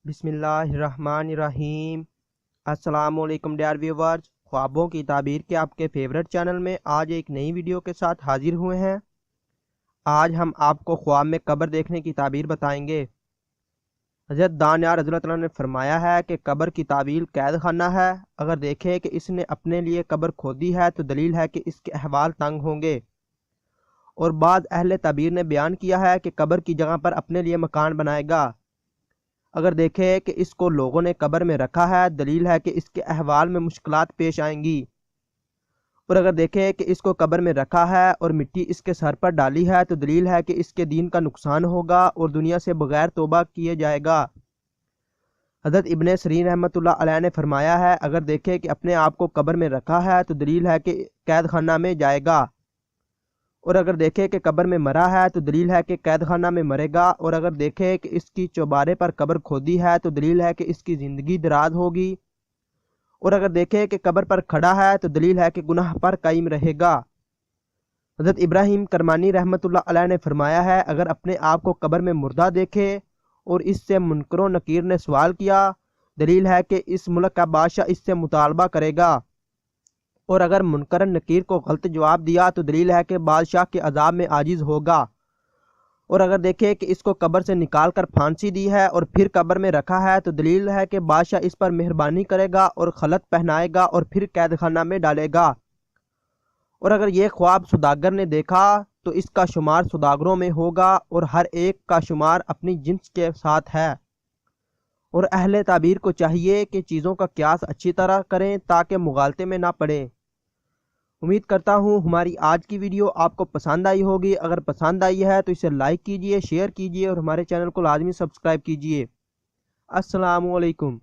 بسم اللہ الرحمن الرحیم۔ السلام علیکم ڈیئر ویورز، خوابوں کی تعبیر کے آپ کے فیورٹ چینل میں آج ایک نئی ویڈیو کے ساتھ حاضر ہوئے ہیں۔ آج ہم آپ کو خواب میں قبر دیکھنے کی تعبیر بتائیں گے۔ حضرت دانیال رضی اللہ عنہ نے فرمایا ہے کہ قبر کی تعبیر قید خانہ ہے۔ اگر دیکھیں کہ اس نے اپنے لیے قبر کھودی ہے تو دلیل ہے کہ اس کے احوال تنگ ہوں گے، اور بعض اہل تعبیر نے بیان کیا ہے کہ قبر کی جگہ پر اپنے لیے مکان بنائے گا۔ اگر دیکھیں کہ اس کو لوگوں نے قبر میں رکھا ہے، دلیل ہے کہ اس کے احوال میں مشکلات پیش آئیں گی۔ اور اگر دیکھیں کہ اس کو قبر میں رکھا ہے اور مٹی اس کے سر پر ڈالی ہے تو دلیل ہے کہ اس کے دین کا نقصان ہوگا اور دنیا سے بغیر توبہ کیے جائے گا۔ حضرت ابن سیرین رحمۃ اللہ علیہ نے فرمایا ہے، اگر دیکھیں کہ اپنے آپ کو قبر میں رکھا ہے تو دلیل ہے کہ قید خانہ میں جائے گا، اور اگر دیکھیں کہ قبر میں مرا ہے تو دلیل ہے کہ قید خانہ میں مرے گا، اور اگر دیکھیں کہ اس کی چوبارے پر قبر کھودی ہے تو دلیل ہے کہ اس کی زندگی دراز ہوگی، اور اگر دیکھیں کہ قبر پر کھڑا ہے تو دلیل ہے کہ گناہ پر قائم رہے گا۔ حضرت ابراہیم کرمانی رحمۃ اللہ علیہ نے فرمایا ہے، اگر اپنے آپ کو قبر میں مردہ دیکھے اور اس سے منکر و نکیر نے سوال کیا، دلیل ہے کہ اس ملک کا بادشاہ اس سے مطالبہ کرے گا، اور اگر منکر نکیر کو غلط جواب دیا تو دلیل ہے کہ بادشاہ کے عذاب میں عاجز ہوگا، اور اگر دیکھیں کہ اس کو قبر سے نکال کر پھانسی دی ہے اور پھر قبر میں رکھا ہے تو دلیل ہے کہ بادشاہ اس پر مہربانی کرے گا اور خلعت پہنائے گا اور پھر قید خانہ میں ڈالے گا۔ اور اگر یہ خواب سوداگر نے دیکھا تو اس کا شمار سوداگروں میں ہوگا، اور ہر ایک کا شمار اپنی جنس کے ساتھ ہے، اور اہل تعبیر کو چاہیے کہ چیزوں کا قیاس اچھی طرح کریں تاکہ مغالطے میں نہ پڑیں۔ امید کرتا ہوں ہماری آج کی ویڈیو آپ کو پسند آئی ہوگی۔ اگر پسند آئی ہے تو اسے لائک کیجئے، شیئر کیجئے اور ہمارے چینل کو لازمی سبسکرائب کیجئے۔ السلام علیکم۔